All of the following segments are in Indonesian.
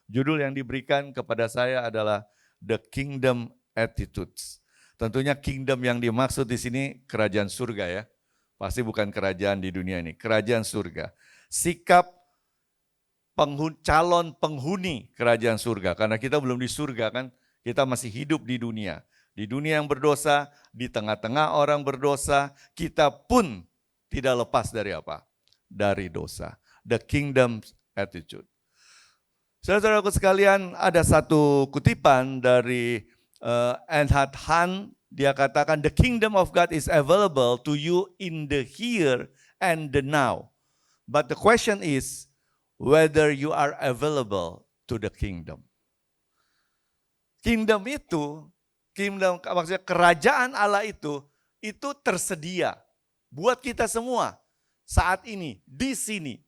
Judul yang diberikan kepada saya adalah The Kingdom Attitudes. Tentunya kingdom yang dimaksud di sini kerajaan surga ya. Pasti bukan kerajaan di dunia ini, kerajaan surga. Sikap calon penghuni kerajaan surga. Karena kita belum di surga kan, kita masih hidup di dunia. Di dunia yang berdosa, di tengah-tengah orang berdosa, kita pun tidak lepas dari apa? Dari dosa. The Kingdom Attitude. Saudara-saudaraku sekalian, ada satu kutipan dari Reinhard Hahn. Dia katakan, the kingdom of God is available to you in the here and the now. But the question is, whether you are available to the kingdom. Kingdom itu, maksudnya kerajaan Allah itu tersedia buat kita semua saat ini, di sini.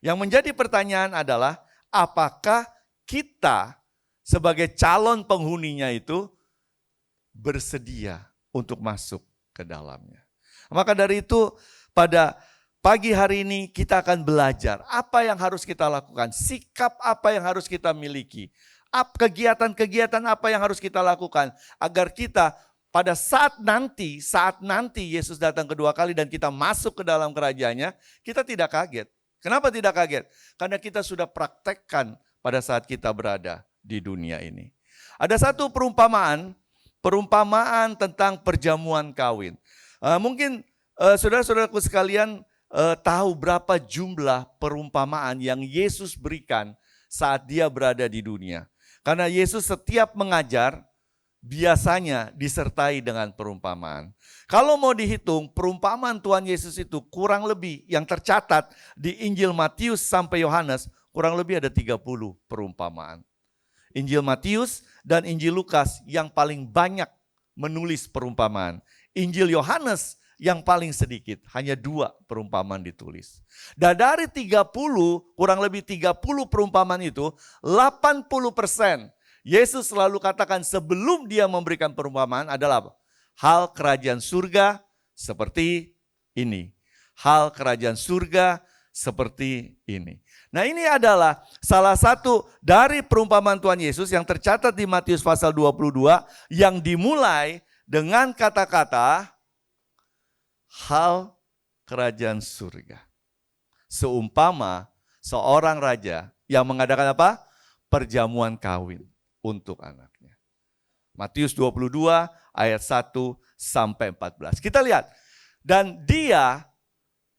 Yang menjadi pertanyaan adalah, apakah kita sebagai calon penghuninya itu bersedia untuk masuk ke dalamnya. Maka dari itu pada pagi hari ini kita akan belajar apa yang harus kita lakukan, sikap apa yang harus kita miliki, kegiatan-kegiatan apa yang harus kita lakukan agar kita pada saat nanti Yesus datang kedua kali dan kita masuk ke dalam kerajaannya, kita tidak kaget. Kenapa tidak kaget? Karena kita sudah praktekkan pada saat kita berada di dunia ini. Ada satu perumpamaan tentang perjamuan kawin. Mungkin saudara-saudaraku sekalian tahu berapa jumlah perumpamaan yang Yesus berikan saat dia berada di dunia. Karena Yesus setiap mengajar biasanya disertai dengan perumpamaan. Kalau mau dihitung, perumpamaan Tuhan Yesus itu kurang lebih yang tercatat di Injil Matius sampai Yohanes, kurang lebih ada 30 perumpamaan. Injil Matius dan Injil Lukas yang paling banyak menulis perumpamaan. Injil Yohanes yang paling sedikit, hanya 2 perumpamaan ditulis. Dan dari 30, kurang lebih 30 perumpamaan itu, 80% Yesus selalu katakan sebelum dia memberikan perumpamaan adalah apa? Hal kerajaan surga seperti ini. Hal kerajaan surga seperti ini. Nah, ini adalah salah satu dari perumpamaan Tuhan Yesus yang tercatat di Matius pasal 22 yang dimulai dengan kata-kata hal kerajaan surga. Seumpama seorang raja yang mengadakan apa? Perjamuan kawin untuk anaknya. Matius 22 ayat 1 sampai 14. Kita lihat. Dan dia,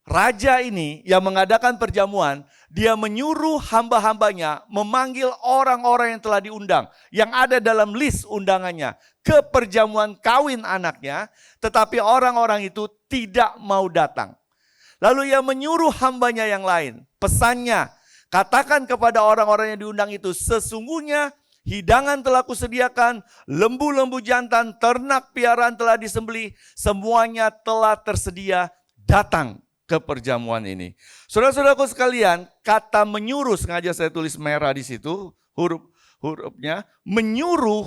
raja ini yang mengadakan perjamuan, dia menyuruh hamba-hambanya memanggil orang-orang yang telah diundang, yang ada dalam list undangannya, ke perjamuan kawin anaknya, tetapi orang-orang itu tidak mau datang. Lalu ia menyuruh hambanya yang lain, pesannya, katakan kepada orang-orang yang diundang itu, sesungguhnya hidangan telah kusediakan, lembu-lembu jantan, ternak piaraan telah disembelih, semuanya telah tersedia, datang ke perjamuan ini. Saudara-saudaraku sekalian, kata menyuruh, sengaja saya tulis merah di situ, hurufnya, menyuruh.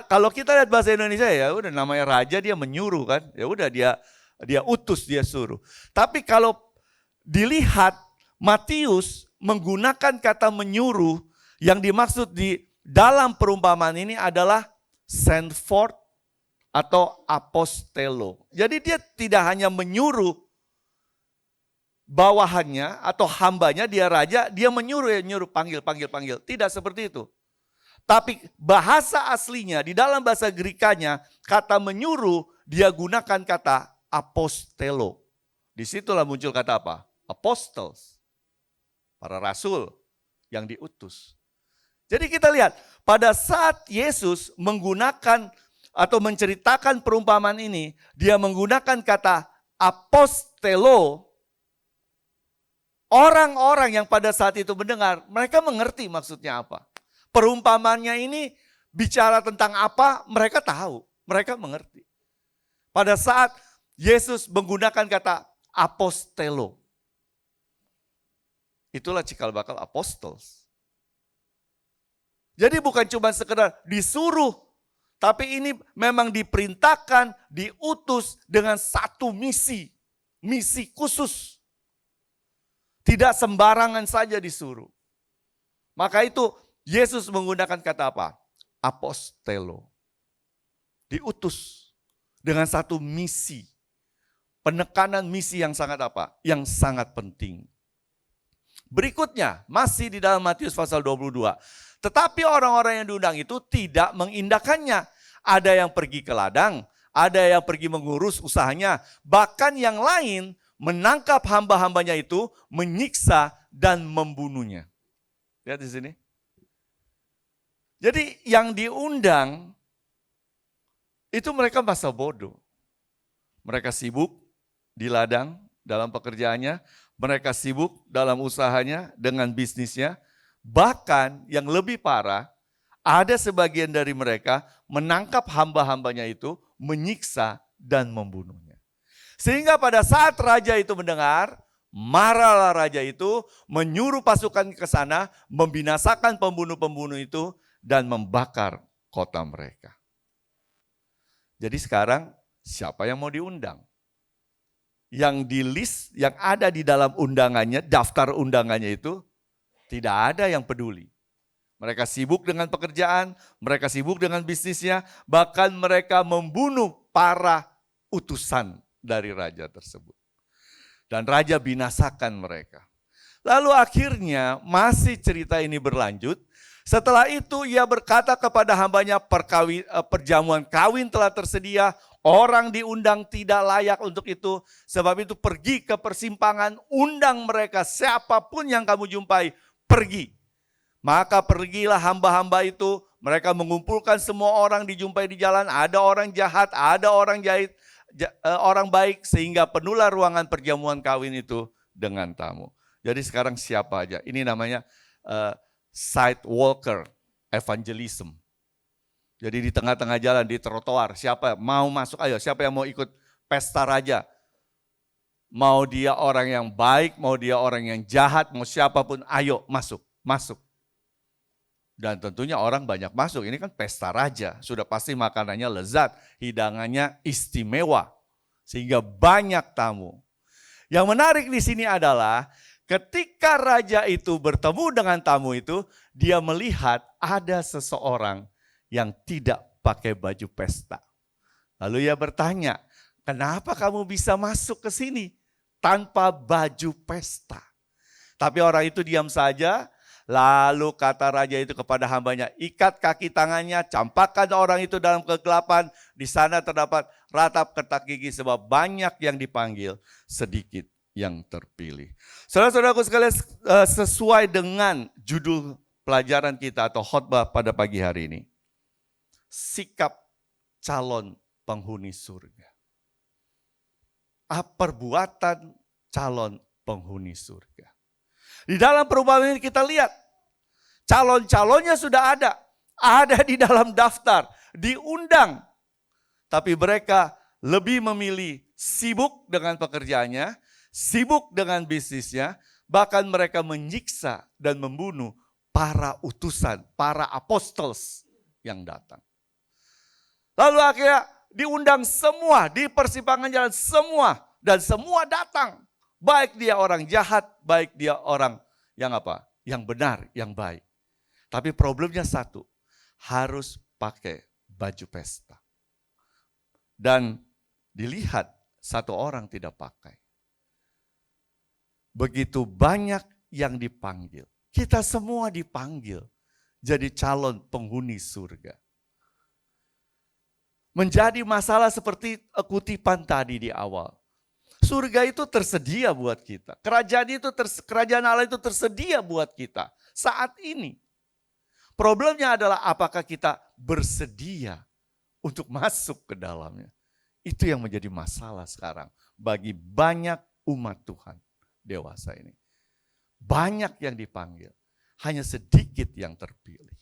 Kalau kita lihat bahasa Indonesia ya udah namanya raja dia menyuruh kan, ya udah dia utus, dia suruh. Tapi kalau dilihat Matius menggunakan kata menyuruh, yang dimaksud di dalam perumpamaan ini adalah send forth atau apostelo. Jadi dia tidak hanya menyuruh bawahannya atau hambanya, dia raja, dia menyuruh, panggil. Tidak seperti itu. Tapi bahasa aslinya, di dalam bahasa Grekanya, kata menyuruh, dia gunakan kata apostelo. Disitulah muncul kata apa? Apostles. Para rasul yang diutus. Jadi kita lihat, pada saat Yesus menggunakan atau menceritakan perumpamaan ini, dia menggunakan kata apostelo. Orang-orang yang pada saat itu mendengar, mereka mengerti maksudnya apa. Perumpamannya ini bicara tentang apa, mereka tahu, mereka mengerti. Pada saat Yesus menggunakan kata apostelo, itulah cikal bakal apostles. Jadi bukan cuma sekedar disuruh, tapi ini memang diperintahkan, diutus dengan satu misi khusus. Tidak sembarangan saja disuruh. Maka itu Yesus menggunakan kata apa? Apostelo. Diutus dengan satu misi. Penekanan misi yang sangat apa? Yang sangat penting. Berikutnya, masih di dalam Matius pasal 22. Tetapi orang-orang yang diundang itu tidak mengindahkannya. Ada yang pergi ke ladang, ada yang pergi mengurus usahanya. Bahkan yang lain menangkap hamba-hambanya itu, menyiksa dan membunuhnya. Lihat di sini. Jadi yang diundang, itu mereka masa bodoh. Mereka sibuk di ladang dalam pekerjaannya, mereka sibuk dalam usahanya dengan bisnisnya. Bahkan yang lebih parah, ada sebagian dari mereka menangkap hamba-hambanya itu, menyiksa dan membunuhnya. Sehingga pada saat raja itu mendengar, marahlah raja itu, menyuruh pasukan ke sana, membinasakan pembunuh-pembunuh itu, dan membakar kota mereka. Jadi sekarang siapa yang mau diundang? Yang di list, yang ada di dalam undangannya, daftar undangannya itu, tidak ada yang peduli. Mereka sibuk dengan pekerjaan, mereka sibuk dengan bisnisnya, bahkan mereka membunuh para utusan dari raja tersebut. Dan raja binasakan mereka. Lalu akhirnya masih cerita ini berlanjut. Setelah itu ia berkata kepada hambanya, perjamuan kawin telah tersedia, orang diundang tidak layak untuk itu. Sebab itu pergi ke persimpangan, undang mereka, siapapun yang kamu jumpai, pergi. Maka pergilah hamba-hamba itu, mereka mengumpulkan semua orang dijumpai di jalan, ada orang jahat, ada orang orang baik, sehingga penuhlah ruangan perjamuan kawin itu dengan tamu. Jadi sekarang siapa aja? Ini namanya sidewalker evangelism. Jadi di tengah-tengah jalan, di trotoar, siapa mau masuk, ayo siapa yang mau ikut pesta raja. Mau dia orang yang baik, mau dia orang yang jahat, mau siapapun, ayo masuk. Dan tentunya orang banyak masuk, ini kan pesta raja, sudah pasti makanannya lezat, hidangannya istimewa, sehingga banyak tamu. Yang menarik di sini adalah ketika raja itu bertemu dengan tamu itu, dia melihat ada seseorang yang tidak pakai baju pesta. Lalu ia bertanya, kenapa kamu bisa masuk ke sini tanpa baju pesta? Tapi orang itu diam saja. Lalu kata raja itu kepada hambanya, ikat kaki tangannya, campakkan orang itu dalam kegelapan. Di sana terdapat ratap ketak gigi sebab banyak yang dipanggil, sedikit yang terpilih. Saudara-saudaraku sekalian, sesuai dengan judul pelajaran kita atau khotbah pada pagi hari ini. Sikap calon penghuni surga. Perbuatan calon penghuni surga. Di dalam perubahan ini kita lihat, calon-calonnya sudah ada di dalam daftar, diundang. Tapi mereka lebih memilih sibuk dengan pekerjaannya, sibuk dengan bisnisnya, bahkan mereka menyiksa dan membunuh para utusan, para apostles yang datang. Lalu akhirnya diundang semua, di persimpangan jalan semua, dan semua datang. Baik dia orang jahat, baik dia orang yang apa? Yang benar, yang baik. Tapi problemnya satu, harus pakai baju pesta. Dan dilihat satu orang tidak pakai. Begitu banyak yang dipanggil. Kita semua dipanggil jadi calon penghuni surga. Menjadi masalah seperti kutipan tadi di awal. Surga itu tersedia buat kita. Kerajaan Allah itu tersedia buat kita saat ini. Problemnya adalah apakah kita bersedia untuk masuk ke dalamnya. Itu yang menjadi masalah sekarang bagi banyak umat Tuhan dewasa ini. Banyak yang dipanggil, hanya sedikit yang terpilih.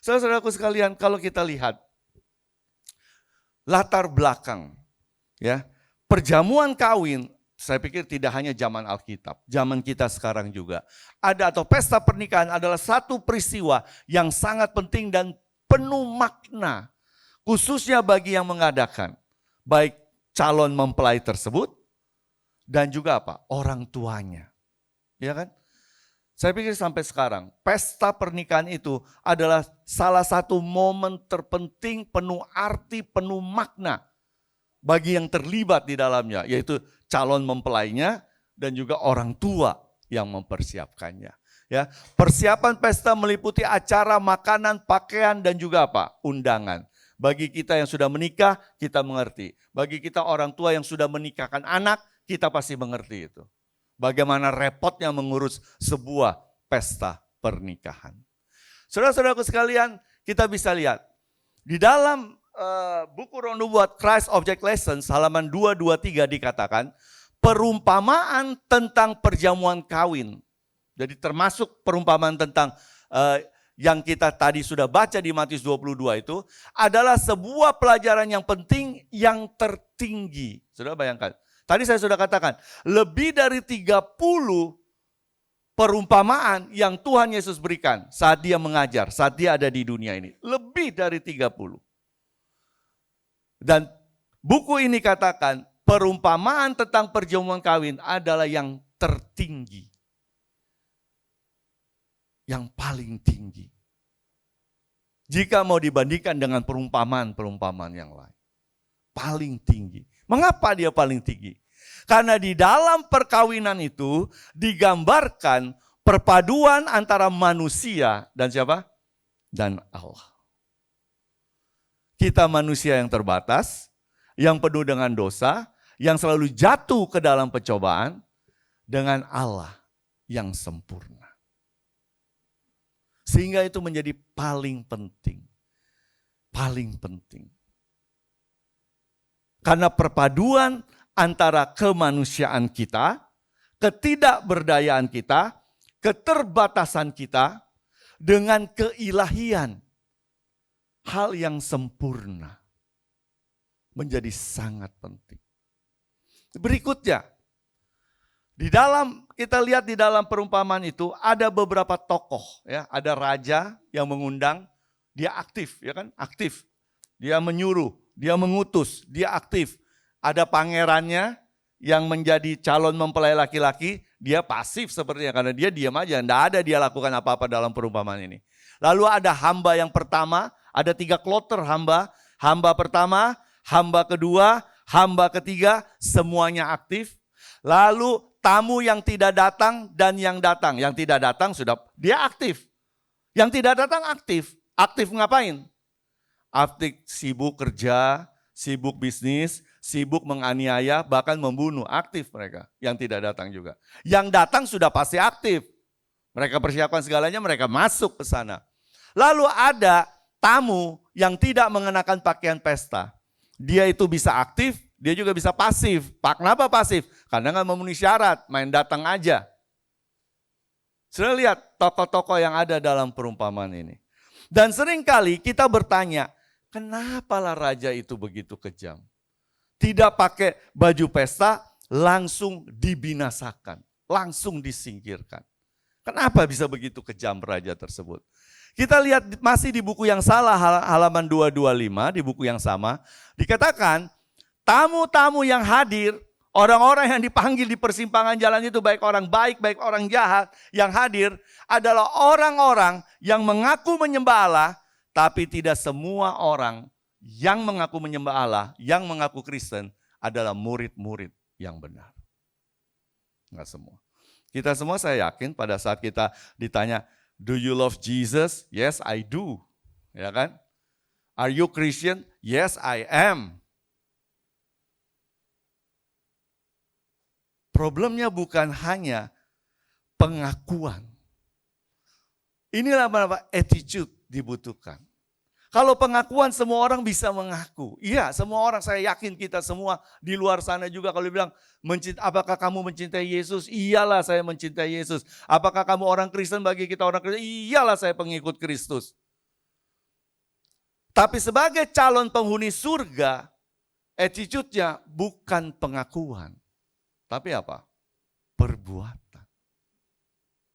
Saudara-saudaraku sekalian, kalau kita lihat latar belakang, ya, perjamuan kawin, saya pikir tidak hanya zaman Alkitab, zaman kita sekarang juga. Ada atau pesta pernikahan adalah satu peristiwa yang sangat penting dan penuh makna. Khususnya bagi yang mengadakan. Baik calon mempelai tersebut dan juga apa? Orang tuanya. Ya kan? Saya pikir sampai sekarang, pesta pernikahan itu adalah salah satu momen terpenting, penuh arti, penuh makna bagi yang terlibat di dalamnya, yaitu calon mempelainya dan juga orang tua yang mempersiapkannya. Ya, persiapan pesta meliputi acara, makanan, pakaian, dan juga apa? Undangan. Bagi kita yang sudah menikah, kita mengerti. Bagi kita orang tua yang sudah menikahkan anak, kita pasti mengerti itu. Bagaimana repotnya mengurus sebuah pesta pernikahan. Saudara-saudaraku sekalian, kita bisa lihat di dalam buku Roh Nubuat Christ Object Lessons halaman 223 dikatakan perumpamaan tentang perjamuan kawin. Jadi termasuk perumpamaan tentang yang kita tadi sudah baca di Matius 22 itu adalah sebuah pelajaran yang penting, yang tertinggi. Saudara bayangkan. Tadi saya sudah katakan, lebih dari 30 perumpamaan yang Tuhan Yesus berikan saat dia mengajar, saat dia ada di dunia ini. Lebih dari 30. Dan buku ini katakan, perumpamaan tentang perjamuan kawin adalah yang tertinggi. Yang paling tinggi. Jika mau dibandingkan dengan perumpamaan-perumpamaan yang lain. Paling tinggi. Mengapa dia paling tinggi? Karena di dalam perkawinan itu digambarkan perpaduan antara manusia dan siapa? Dan Allah. Kita manusia yang terbatas, yang penuh dengan dosa, yang selalu jatuh ke dalam pencobaan, dengan Allah yang sempurna. Sehingga itu menjadi paling penting. Paling penting. Karena perpaduan antara kemanusiaan kita, ketidakberdayaan kita, keterbatasan kita, dengan keilahian. Hal yang sempurna. Menjadi sangat penting. Berikutnya, kita lihat di dalam perumpamaan itu ada beberapa tokoh. Ya, ada raja yang mengundang, dia aktif, ya kan? Aktif. Dia menyuruh, dia mengutus, dia aktif. Ada pangerannya yang menjadi calon mempelai laki-laki, dia pasif sepertinya karena dia diam aja, tidak ada dia lakukan apa-apa dalam perumpamaan ini. Lalu ada hamba yang pertama, ada 3 kloter hamba. Hamba pertama, hamba kedua, hamba ketiga, semuanya aktif. Lalu tamu yang tidak datang dan yang datang. Yang tidak datang sudah, dia aktif. Yang tidak datang aktif. Aktif ngapain? Aktif sibuk kerja, sibuk bisnis, sibuk menganiaya, bahkan membunuh. Aktif mereka yang tidak datang juga. Yang datang sudah pasti aktif. Mereka persiapkan segalanya, mereka masuk ke sana. Lalu ada tamu yang tidak mengenakan pakaian pesta. Dia itu bisa aktif, dia juga bisa pasif. Kenapa pasif? Karena nggak memenuhi syarat, main datang aja. Sudah lihat tokoh-tokoh yang ada dalam perumpamaan ini. Dan seringkali kita bertanya, kenapalah raja itu begitu kejam? Tidak pakai baju pesta, langsung dibinasakan, langsung disingkirkan. Kenapa bisa begitu kejam raja tersebut? Kita lihat masih di buku yang salah, halaman 225, di buku yang sama, dikatakan tamu-tamu yang hadir, orang-orang yang dipanggil di persimpangan jalan itu, baik orang baik, baik orang jahat, yang hadir adalah orang-orang yang mengaku menyembah Allah, tapi tidak semua orang yang mengaku menyembah Allah, yang mengaku Kristen adalah murid-murid yang benar. Enggak semua. Kita semua saya yakin pada saat kita ditanya, do you love Jesus? Yes, I do. Ya kan? Are you Christian? Yes, I am. Problemnya bukan hanya pengakuan. Inilah apa attitude dibutuhkan. Kalau pengakuan semua orang bisa mengaku. Iya, semua orang, saya yakin kita semua di luar sana juga kalau bilang, apakah kamu mencintai Yesus? Iyalah saya mencintai Yesus. Apakah kamu orang Kristen? Bagi kita orang Kristen, iyalah saya pengikut Kristus. Tapi sebagai calon penghuni surga, attitude-nya bukan pengakuan. Tapi apa? Perbuatan.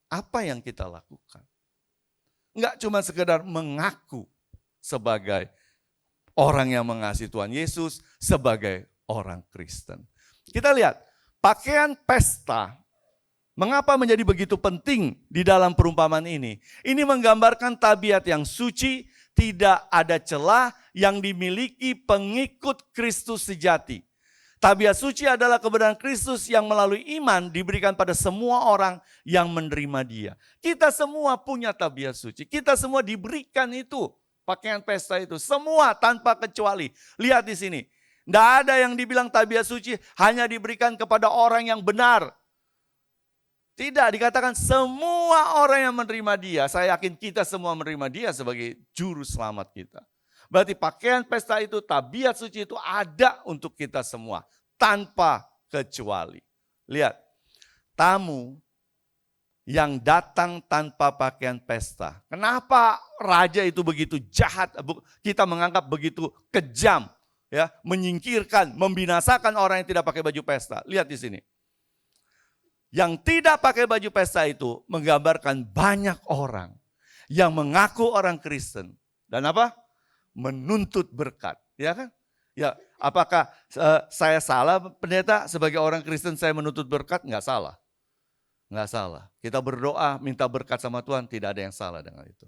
Apa yang kita lakukan? Enggak cuma sekedar mengaku sebagai orang yang mengasihi Tuhan Yesus, sebagai orang Kristen. Kita lihat, pakaian pesta Mengapa menjadi begitu penting di dalam perumpamaan ini? Ini menggambarkan tabiat yang suci, tidak ada celah yang dimiliki pengikut Kristus sejati. Tabiat suci adalah kebenaran Kristus yang melalui iman diberikan pada semua orang yang menerima Dia. Kita semua punya tabiat suci. Kita semua diberikan itu, pakaian pesta itu. Semua tanpa kecuali. Lihat di sini. Tidak ada yang dibilang tabiat suci hanya diberikan kepada orang yang benar. Tidak, dikatakan semua orang yang menerima Dia. Saya yakin kita semua menerima Dia sebagai juru selamat kita. Berarti pakaian pesta itu, tabiat suci itu ada untuk kita semua. Tanpa kecuali. Lihat, tamu yang datang tanpa pakaian pesta. Kenapa raja itu begitu jahat? Kita menganggap begitu kejam. Ya, menyingkirkan, membinasakan orang yang tidak pakai baju pesta. Lihat di sini. Yang tidak pakai baju pesta itu menggambarkan banyak orang yang mengaku orang Kristen. Dan apa? Menuntut berkat. Ya kan? Ya, apakah saya salah pendeta sebagai orang Kristen saya menuntut berkat? Enggak salah. Enggak salah. Kita berdoa minta berkat sama Tuhan, tidak ada yang salah dengan itu.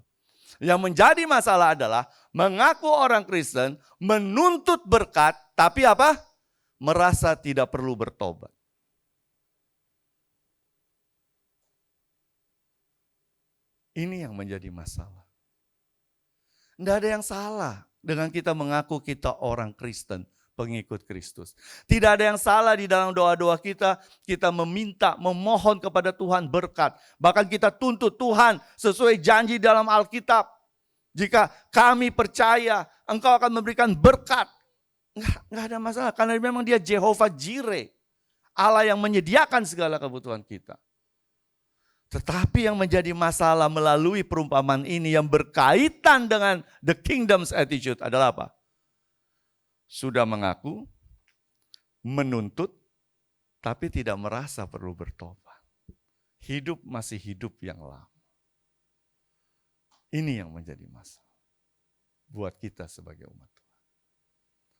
Yang menjadi masalah adalah mengaku orang Kristen, menuntut berkat, tapi apa? Merasa tidak perlu bertobat. Ini yang menjadi masalah. Tidak ada yang salah dengan kita mengaku kita orang Kristen, pengikut Kristus. Tidak ada yang salah di dalam doa-doa kita meminta, memohon kepada Tuhan berkat. Bahkan kita tuntut Tuhan sesuai janji dalam Alkitab. Jika kami percaya, Engkau akan memberikan berkat. Enggak ada masalah, karena memang Dia Jehovah Jireh, Allah yang menyediakan segala kebutuhan kita. Tetapi yang menjadi masalah melalui perumpamaan ini yang berkaitan dengan the kingdom's attitude adalah apa? Sudah mengaku, menuntut, tapi tidak merasa perlu bertobat. Hidup masih hidup yang lama. Ini yang menjadi masalah buat kita sebagai umat Tuhan.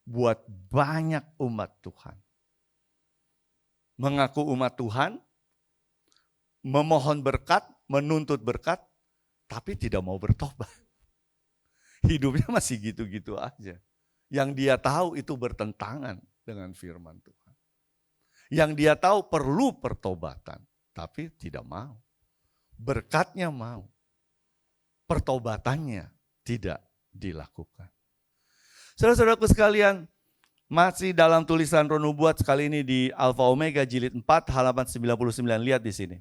Buat banyak umat Tuhan. Mengaku umat Tuhan, memohon berkat, menuntut berkat, tapi tidak mau bertobat. Hidupnya masih gitu-gitu aja. Yang dia tahu itu bertentangan dengan firman Tuhan. Yang dia tahu perlu pertobatan, tapi tidak mau. Berkatnya mau, pertobatannya tidak dilakukan. Saudara-saudaraku sekalian, masih dalam tulisan Roh Nubuat sekali ini di Alfa Omega jilid 4 halaman 99, lihat di sini.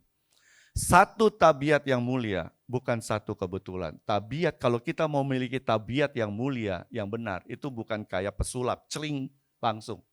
Satu tabiat yang mulia, bukan satu kebetulan. Tabiat, kalau kita mau memiliki tabiat yang mulia, yang benar, itu bukan kayak pesulap, celing langsung.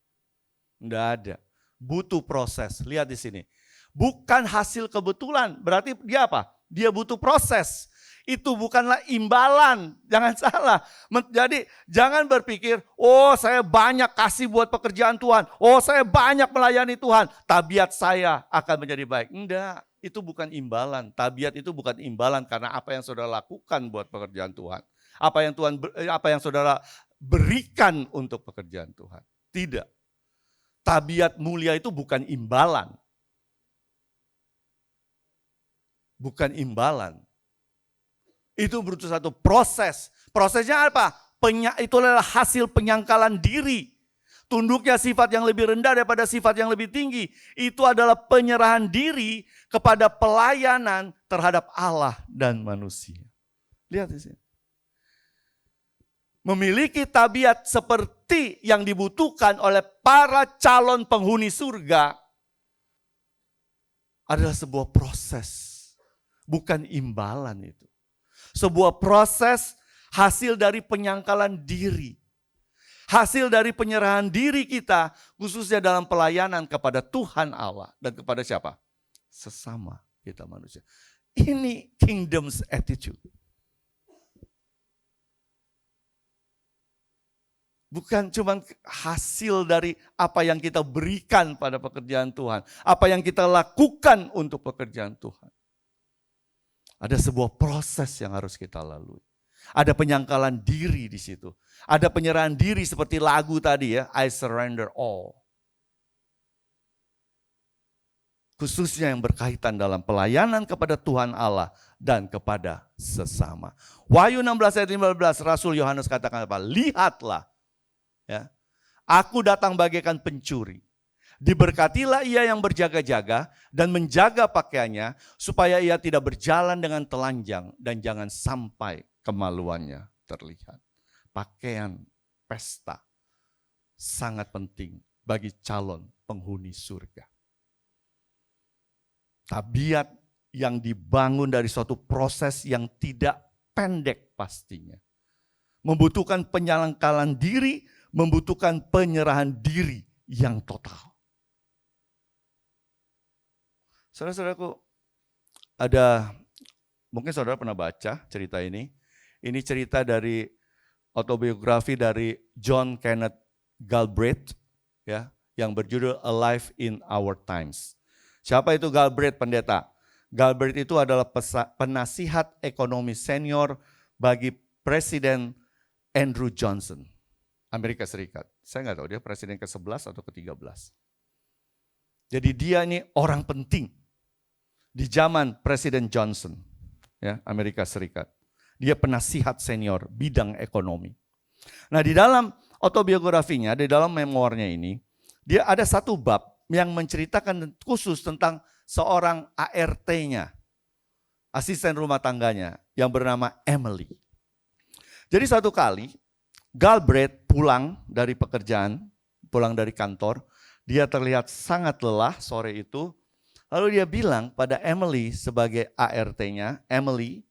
Enggak ada. Butuh proses. Lihat di sini. Bukan hasil kebetulan, berarti dia apa? Dia butuh proses. Itu bukanlah imbalan, jangan salah. Jadi jangan berpikir, oh saya banyak kasih buat pekerjaan Tuhan, oh saya banyak melayani Tuhan, tabiat saya akan menjadi baik. Enggak, itu bukan imbalan. Tabiat itu bukan imbalan karena apa yang saudara lakukan buat pekerjaan Tuhan. Apa yang saudara berikan untuk pekerjaan Tuhan. Tidak. Tabiat mulia itu bukan imbalan. Bukan imbalan. Itu butuh satu proses. Prosesnya apa? Itu adalah hasil penyangkalan diri. Tunduknya sifat yang lebih rendah daripada sifat yang lebih tinggi. Itu adalah penyerahan diri kepada pelayanan terhadap Allah dan manusia. Lihat di sini. Memiliki tabiat seperti yang dibutuhkan oleh para calon penghuni surga adalah sebuah proses. Bukan imbalan itu. Sebuah proses hasil dari penyangkalan diri. Hasil dari penyerahan diri kita khususnya dalam pelayanan kepada Tuhan Allah. Dan kepada siapa? Sesama kita manusia. Ini kingdom's attitude. Bukan cuma hasil dari apa yang kita berikan pada pekerjaan Tuhan. Apa yang kita lakukan untuk pekerjaan Tuhan. Ada sebuah proses yang harus kita lalui. Ada penyangkalan diri di situ. Ada penyerahan diri seperti lagu tadi ya, I surrender all. khususnya yang berkaitan dalam pelayanan kepada Tuhan Allah dan kepada sesama. Wahyu 16 ayat 15 Rasul Yohanes katakan apa? Lihatlah, ya, aku datang bagaikan pencuri. Diberkatilah ia yang berjaga-jaga dan menjaga pakaiannya supaya ia tidak berjalan dengan telanjang dan jangan sampai kemaluannya terlihat. Pakaian pesta sangat penting bagi calon penghuni surga. Tabiat yang dibangun dari suatu proses yang tidak pendek pastinya. Membutuhkan penyangkalan diri, membutuhkan penyerahan diri yang total. Saudara-saudaraku, mungkin saudara pernah baca cerita ini. Ini cerita dari autobiografi dari John Kenneth Galbraith, ya, yang berjudul A Life in Our Times. Siapa itu Galbraith, pendeta? Galbraith itu adalah penasihat ekonomi senior bagi Presiden Andrew Johnson, Amerika Serikat. Saya nggak tahu dia presiden ke-11 atau ke-13. Jadi dia ini orang penting di zaman Presiden Johnson, ya, Amerika Serikat. Dia penasihat senior bidang ekonomi. Nah, di dalam autobiografinya, di dalam memoirnya ini, dia ada satu bab yang menceritakan khusus tentang seorang ART-nya, asisten rumah tangganya, yang bernama Emily. Jadi satu kali, Galbraith pulang dari pekerjaan, pulang dari kantor, dia terlihat sangat lelah sore itu. Lalu dia bilang pada Emily sebagai ART-nya, Emily,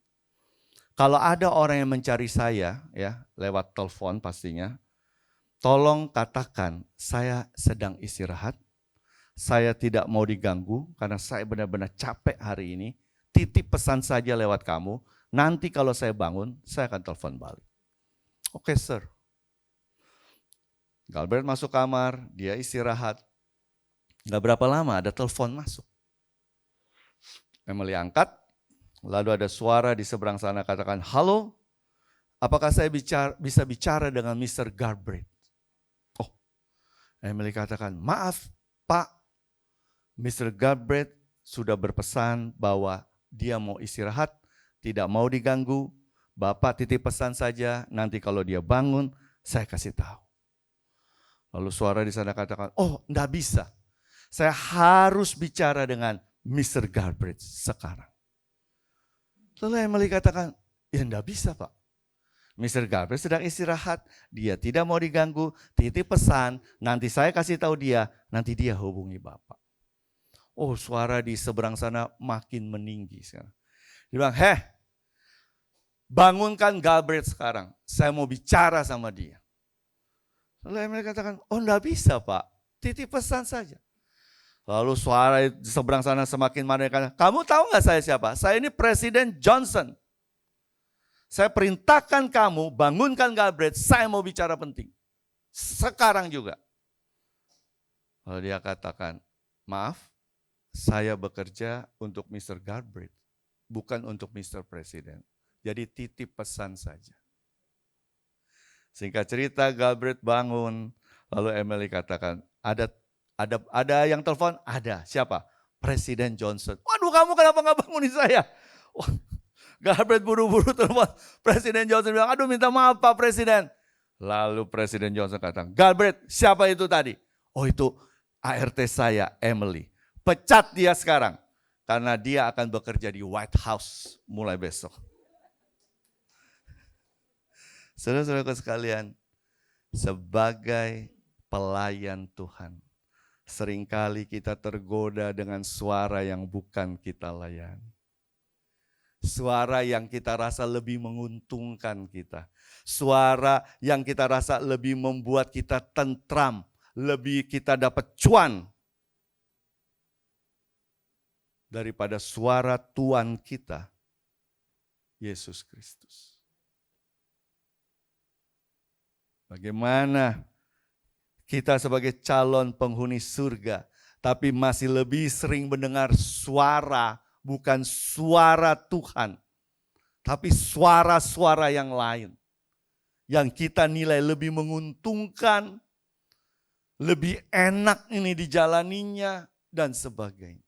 kalau ada orang yang mencari saya, ya, lewat telepon pastinya, tolong katakan saya sedang istirahat, saya tidak mau diganggu karena saya benar-benar capek hari ini, titip pesan saja lewat kamu, nanti kalau saya bangun, saya akan telepon balik. Oke, sir. Galbraith masuk kamar, dia istirahat. Gak berapa lama ada telepon masuk. Emily angkat, lalu ada suara di seberang sana katakan, halo, apakah saya bisa bicara dengan Mr. Galbraith? Oh, Emily katakan, maaf Pak, Mr. Galbraith sudah berpesan bahwa dia mau istirahat, tidak mau diganggu. Bapak titip pesan saja, nanti kalau dia bangun, saya kasih tahu. Lalu suara di sana katakan, oh enggak bisa. Saya harus bicara dengan Mr. Galbraith sekarang. Lalu Emily katakan, ya enggak bisa Pak. Mr. Galbraith sedang istirahat, dia tidak mau diganggu, titip pesan, nanti saya kasih tahu dia, nanti dia hubungi Bapak. Oh, suara di seberang sana makin meninggi sekarang. Dia bilang, bangunkan Galbraith sekarang, saya mau bicara sama dia. Lalu Emily katakan, oh enggak bisa Pak, titip pesan saja. Lalu suara di seberang sana semakin marah, katakan, kamu tahu nggak saya siapa? Saya ini Presiden Johnson. Saya perintahkan kamu bangunkan Galbraith, saya mau bicara penting. Sekarang juga. Lalu dia katakan, maaf, saya bekerja untuk Mr. Galbraith, bukan untuk Mr. President. Jadi titip pesan saja. Singkat cerita, Galbraith bangun, lalu Emily katakan, ada yang telepon? Ada. Siapa? Presiden Johnson. Waduh, kamu kenapa nggak bangunin saya? Oh, Galbraith buru-buru telepon. Presiden Johnson bilang, aduh minta maaf Pak Presiden. Lalu Presiden Johnson katakan, Galbraith siapa itu tadi? Oh itu ART saya, Emily. Pecat dia sekarang. Karena dia akan bekerja di White House mulai besok. Saudara-saudara sekalian, sebagai pelayan Tuhan, seringkali kita tergoda dengan suara yang bukan kita layani. Suara yang kita rasa lebih menguntungkan kita. Suara yang kita rasa lebih membuat kita tentram, lebih kita dapat cuan daripada suara Tuhan kita, Yesus Kristus. Bagaimana kita sebagai calon penghuni surga, tapi masih lebih sering mendengar suara, bukan suara Tuhan, tapi suara-suara yang lain. Yang kita nilai lebih menguntungkan, lebih enak ini dijalaninya, dan sebagainya.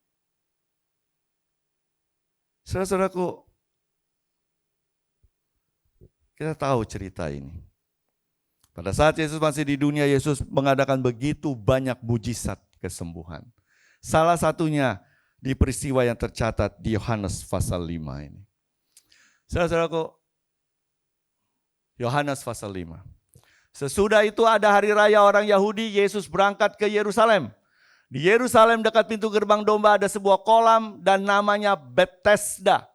Saudara-saudaraku, kita tahu cerita ini. Pada saat Yesus masih di dunia, Yesus mengadakan begitu banyak mujizat kesembuhan. Salah satunya di peristiwa yang tercatat di Yohanes pasal 5 ini. Saudara-saudaraku, Yohanes pasal 5. Sesudah itu ada hari raya orang Yahudi, Yesus berangkat ke Yerusalem. Di Yerusalem dekat pintu gerbang domba ada sebuah kolam dan namanya Bethesda.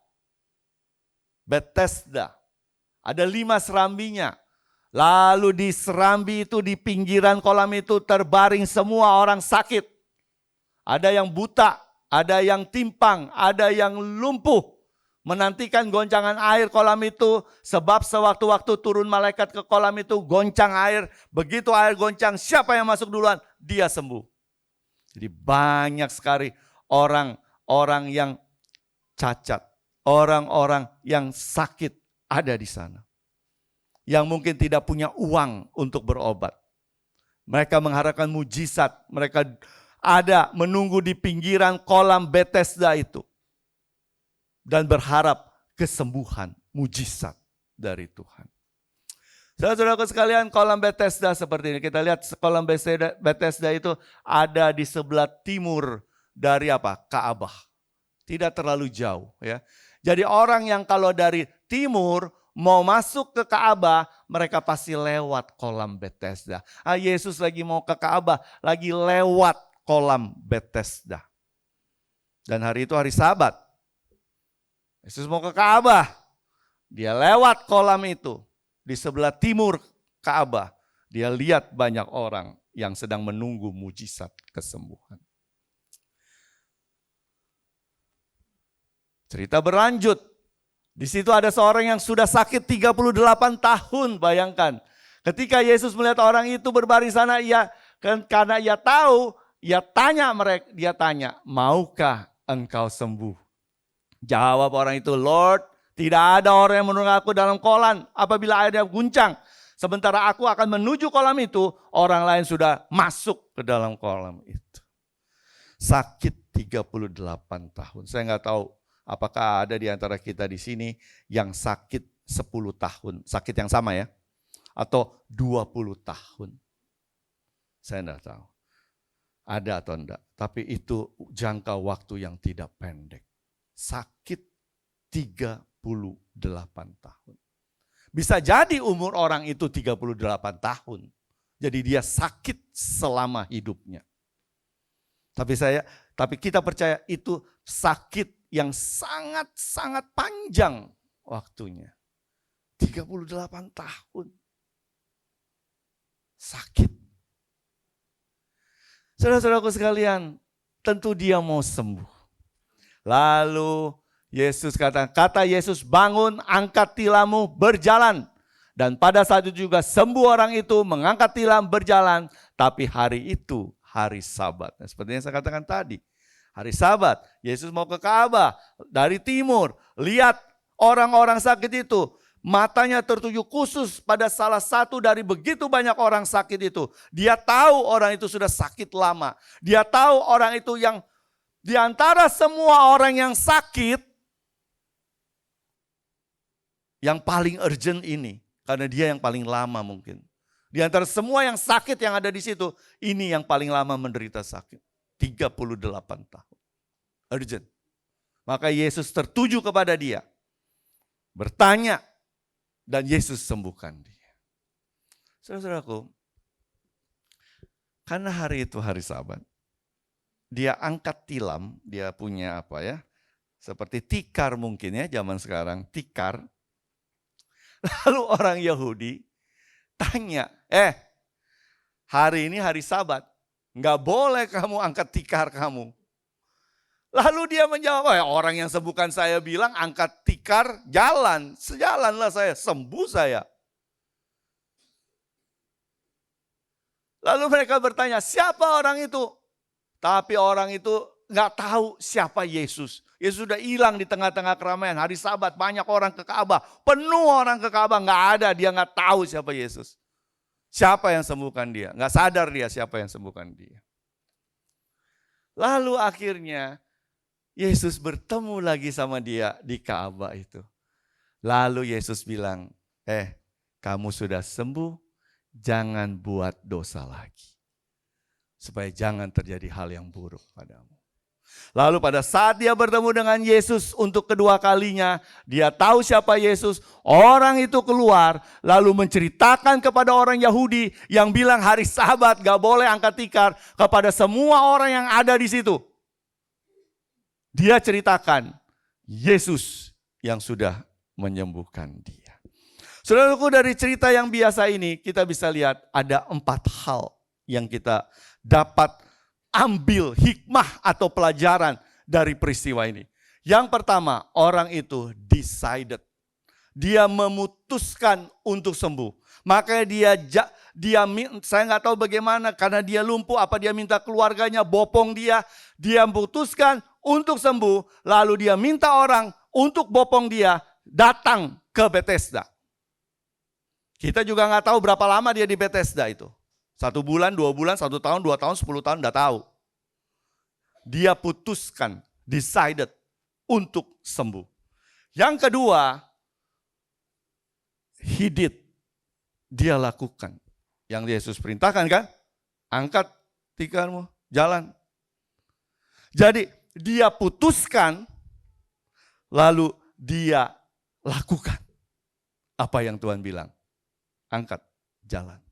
Bethesda. Ada 5 serambinya. Lalu di serambi itu, di pinggiran kolam itu terbaring semua orang sakit. Ada yang buta, ada yang timpang, ada yang lumpuh. Menantikan goncangan air kolam itu, sebab sewaktu-waktu turun malaikat ke kolam itu, goncang air. Begitu air goncang, siapa yang masuk duluan? Dia sembuh. Jadi banyak sekali orang-orang yang cacat, orang-orang yang sakit ada di sana. Yang mungkin tidak punya uang untuk berobat. Mereka mengharapkan mujizat, mereka ada menunggu di pinggiran kolam Bethesda itu. Dan berharap kesembuhan, mujizat dari Tuhan. Saudara-saudara sekalian, kolam Bethesda seperti ini. Kita lihat kolam Bethesda itu ada di sebelah timur dari apa? Ka'bah. Tidak terlalu jauh, ya. Jadi orang yang kalau dari timur mau masuk ke Ka'bah, mereka pasti lewat kolam Bethesda. Yesus lagi mau ke Ka'bah, lagi lewat kolam Bethesda. Dan hari itu hari Sabat. Yesus mau ke Ka'bah, dia lewat kolam itu. Di sebelah timur Ka'bah, dia lihat banyak orang yang sedang menunggu mujizat kesembuhan. Cerita berlanjut. Di situ ada seorang yang sudah sakit 38 tahun, bayangkan. Ketika Yesus melihat orang itu berbaring sana, karena ia tahu, dia tanya, maukah engkau sembuh? Jawab orang itu, Lord, tidak ada orang yang menurunkan aku dalam kolam apabila airnya guncang. Sementara aku akan menuju kolam itu, orang lain sudah masuk ke dalam kolam itu. Sakit 38 tahun. Saya nggak tahu apakah ada di antara kita di sini yang sakit 10 tahun. Sakit yang sama ya. Atau 20 tahun. Saya nggak tahu. Ada atau enggak. Tapi itu jangka waktu yang tidak pendek. Sakit 38 tahun. Bisa jadi umur orang itu 38 tahun. Jadi dia sakit selama hidupnya. Tapi kita percaya itu sakit yang sangat-sangat panjang waktunya. 38 tahun. Sakit. Saudara-saudaraku sekalian, tentu dia mau sembuh. Lalu Yesus kata Yesus, bangun, angkat tilammu, berjalan. Dan pada saat itu juga sembuh orang itu, mengangkat tilam, berjalan. Tapi hari itu hari Sabat. Nah, seperti yang saya katakan tadi. Hari Sabat, Yesus mau ke Ka'bah dari timur. Lihat orang-orang sakit itu. Matanya tertuju khusus pada salah satu dari begitu banyak orang sakit itu. Dia tahu orang itu sudah sakit lama. Dia tahu orang itu yang di antara semua orang yang sakit, yang paling urgent ini. Karena dia yang paling lama mungkin. Di antara semua yang sakit yang ada di situ, ini yang paling lama menderita sakit. 38 tahun. Urgent. Maka Yesus tertuju kepada dia. Bertanya. Dan Yesus sembuhkan dia. Saudara-saudaraku, karena hari itu hari Sabat, dia angkat tilam, dia punya apa ya, seperti tikar mungkin ya zaman sekarang, tikar. Lalu orang Yahudi tanya, hari ini hari Sabat, nggak boleh kamu angkat tikar kamu. Lalu dia menjawab, orang yang sembuhkan saya bilang angkat tikar, jalan. Sejalanlah saya, sembuh saya. Lalu mereka bertanya, siapa orang itu? Tapi orang itu nggak tahu siapa Yesus. Yesus sudah hilang di tengah-tengah keramaian. Hari Sabat banyak orang ke Ka'bah. Penuh orang ke Ka'bah, nggak ada. Dia nggak tahu siapa Yesus. Siapa yang sembuhkan dia? Nggak sadar dia siapa yang sembuhkan dia. Lalu akhirnya Yesus bertemu lagi sama dia di Ka'bah itu. Lalu Yesus bilang, kamu sudah sembuh, jangan buat dosa lagi. Supaya jangan terjadi hal yang buruk padamu. Lalu pada saat dia bertemu dengan Yesus untuk kedua kalinya, dia tahu siapa Yesus. Orang itu keluar lalu menceritakan kepada orang Yahudi yang bilang hari Sabat gak boleh angkat tikar kepada semua orang yang ada di situ. Dia ceritakan Yesus yang sudah menyembuhkan dia. Saudaraku, dari cerita yang biasa ini kita bisa lihat ada 4 hal yang kita dapat ambil hikmah atau pelajaran dari peristiwa ini. Yang pertama, orang itu decided. Dia memutuskan untuk sembuh. Makanya saya nggak tahu bagaimana, karena dia lumpuh, apa dia minta keluarganya bopong dia. Dia memutuskan untuk sembuh, lalu dia minta orang untuk bopong dia datang ke Bethesda. Kita juga nggak tahu berapa lama dia di Bethesda itu. 1 bulan, 2 bulan, 1 tahun, 2 tahun, 10 tahun, enggak tahu. Dia putuskan, decided untuk sembuh. Yang kedua, he did. Dia lakukan. Yang Yesus perintahkan kan? Angkat tikarmu, jalan. Jadi dia putuskan, lalu dia lakukan. Apa yang Tuhan bilang? Angkat, jalan.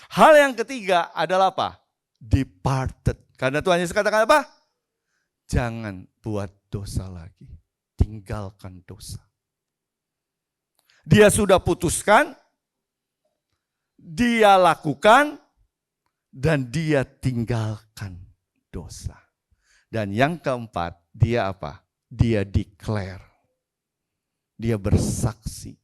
Hal yang ketiga adalah apa? Departed. Karena Tuhan Yesus katakan apa? Jangan buat dosa lagi. Tinggalkan dosa. Dia sudah putuskan, dia lakukan, dan dia tinggalkan dosa. Dan yang keempat, dia apa? Dia declare. Dia bersaksi.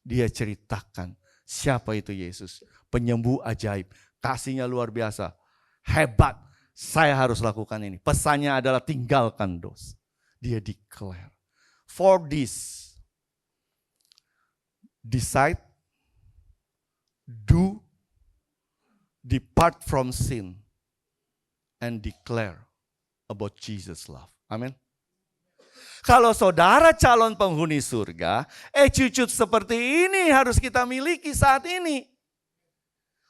Dia ceritakan siapa itu Yesus. Penyembuh ajaib, kasihnya luar biasa, hebat, saya harus lakukan ini. Pesannya adalah tinggalkan dosa. Dia declare. For this, decide, do, depart from sin, and declare about Jesus' love. Amin. Kalau saudara calon penghuni surga, attitude seperti ini harus kita miliki saat ini.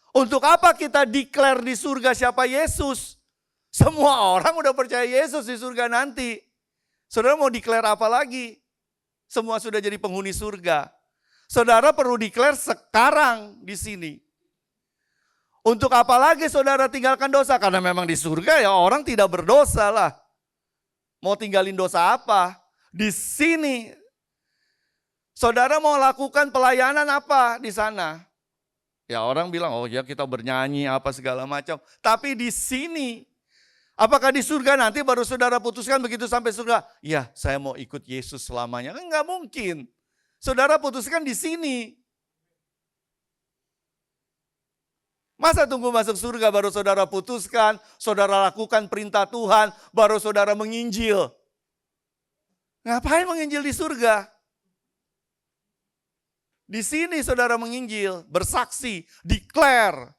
Untuk apa kita declare di surga siapa Yesus? Semua orang udah percaya Yesus di surga nanti. Saudara mau declare apa lagi? Semua sudah jadi penghuni surga. Saudara perlu declare sekarang di sini. Untuk apa lagi saudara tinggalkan dosa? Karena memang di surga ya orang tidak berdosa lah. Mau tinggalin dosa apa? Di sini saudara mau lakukan pelayanan apa di sana? Ya orang bilang, oh ya kita bernyanyi apa segala macam. Tapi di sini, apakah di surga nanti baru saudara putuskan begitu sampai surga? Ya saya mau ikut Yesus selamanya. Enggak mungkin. Saudara putuskan di sini. Masa tunggu masuk surga baru saudara putuskan, saudara lakukan perintah Tuhan, baru saudara menginjil. Ngapain menginjil di surga? Di sini saudara menginjil, bersaksi, declare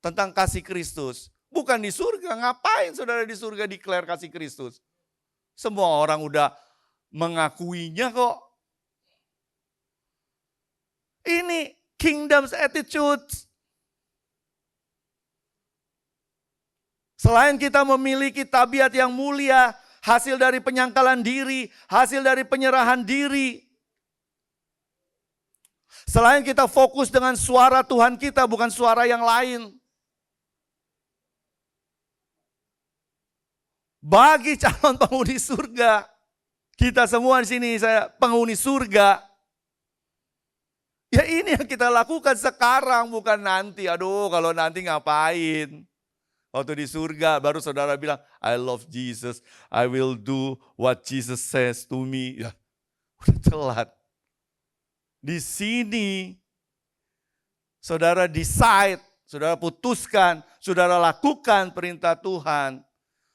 tentang kasih Kristus. Bukan di surga, ngapain saudara di surga declare kasih Kristus? Semua orang udah mengakuinya kok. Ini kingdom's attitude. Selain kita memiliki tabiat yang mulia, hasil dari penyangkalan diri, hasil dari penyerahan diri. Selain kita fokus dengan suara Tuhan kita, bukan suara yang lain. Bagi calon penghuni surga, kita semua di sini saya penghuni surga. Ya ini yang kita lakukan sekarang, bukan nanti. Aduh, kalau nanti ngapain? Waktu di surga baru saudara bilang, I love Jesus, I will do what Jesus says to me. Ya, udah telat. Di sini, saudara decide, saudara putuskan, saudara lakukan perintah Tuhan.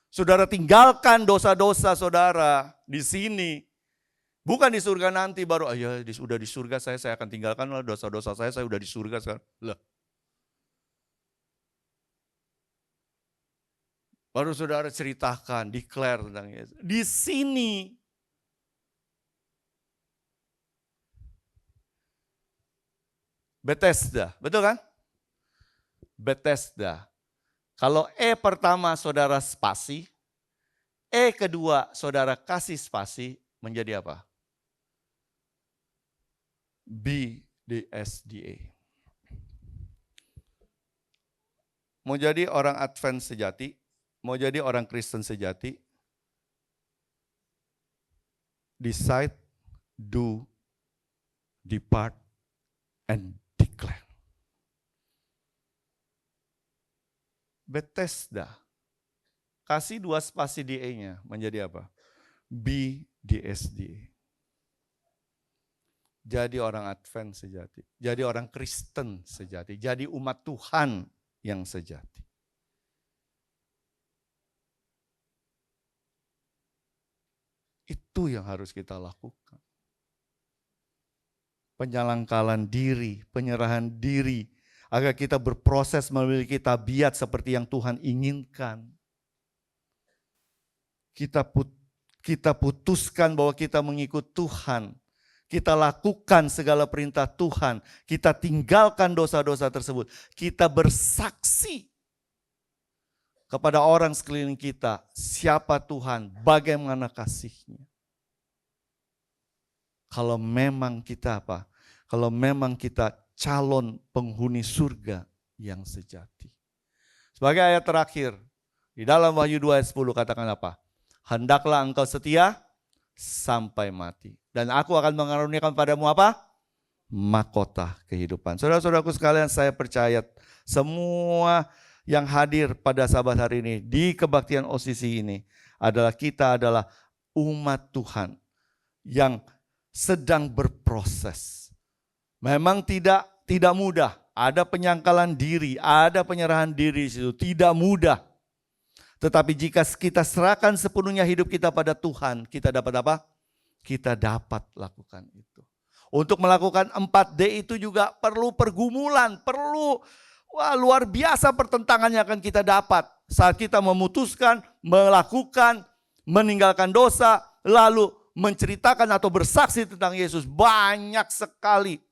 Saudara tinggalkan dosa-dosa saudara di sini. Bukan di surga nanti baru, ya udah di surga saya akan tinggalkan dosa-dosa saya udah di surga sekarang. Lah. Baru saudara ceritakan, declare tentang Yesus. Di sini Bethesda, betul kan? Bethesda. Kalau E pertama saudara spasi, E kedua saudara kasih spasi, menjadi apa? BDSDA. Mau jadi orang Advent sejati, mau jadi orang Kristen sejati, decide, do, depart, and declare. Bethesda. Kasih 2 spasi di E-nya, menjadi apa? BDSDA. Jadi orang Advent sejati, jadi orang Kristen sejati, jadi umat Tuhan yang sejati. Itu yang harus kita lakukan. Penyalangkalan diri, penyerahan diri, agar kita berproses memiliki tabiat seperti yang Tuhan inginkan. Kita putuskan bahwa kita mengikut Tuhan. Kita lakukan segala perintah Tuhan. Kita tinggalkan dosa-dosa tersebut. Kita bersaksi kepada orang sekeliling kita. Siapa Tuhan, bagaimana kasih-Nya. Kalau memang kita apa? Kalau memang kita calon penghuni surga yang sejati. Sebagai ayat terakhir, di dalam Wahyu 2 ayat 10 katakan apa? Hendaklah engkau setia sampai mati. Dan aku akan mengaruniakan padamu apa? Mahkota kehidupan. Saudara-saudaraku sekalian, saya percaya semua yang hadir pada Sabat hari ini di kebaktian OCC ini adalah kita adalah umat Tuhan yang sedang berproses. Memang tidak mudah. Ada penyangkalan diri, ada penyerahan diri di situ. Tidak mudah. Tetapi jika kita serahkan sepenuhnya hidup kita pada Tuhan, kita dapat apa? Kita dapat lakukan itu. Untuk melakukan 4D itu juga perlu pergumulan, perlu luar biasa pertentangan yang akan kita dapat. Saat kita memutuskan, melakukan, meninggalkan dosa, lalu menceritakan atau bersaksi tentang Yesus. Banyak sekali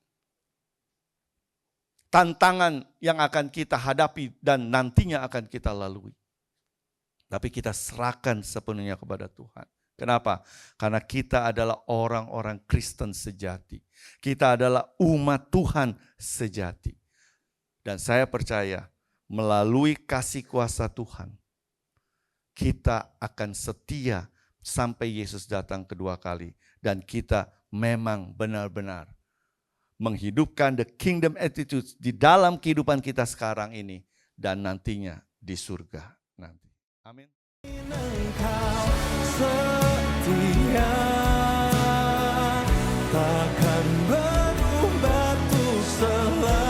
tantangan yang akan kita hadapi dan nantinya akan kita lalui. Tapi kita serahkan sepenuhnya kepada Tuhan. Kenapa? Karena kita adalah orang-orang Kristen sejati. Kita adalah umat Tuhan sejati. Dan saya percaya melalui kasih kuasa Tuhan, kita akan setia sampai Yesus datang kedua kali. Dan kita memang benar-benar menghidupkan the kingdom attitude di dalam kehidupan kita sekarang ini. Dan nantinya di surga nanti. Amin. Engkau setia, takkan berubah tuh selamanya.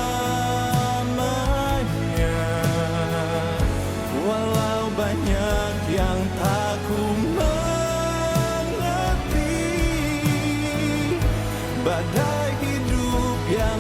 Walau banyak yang tak ku mengerti, badai hidup yang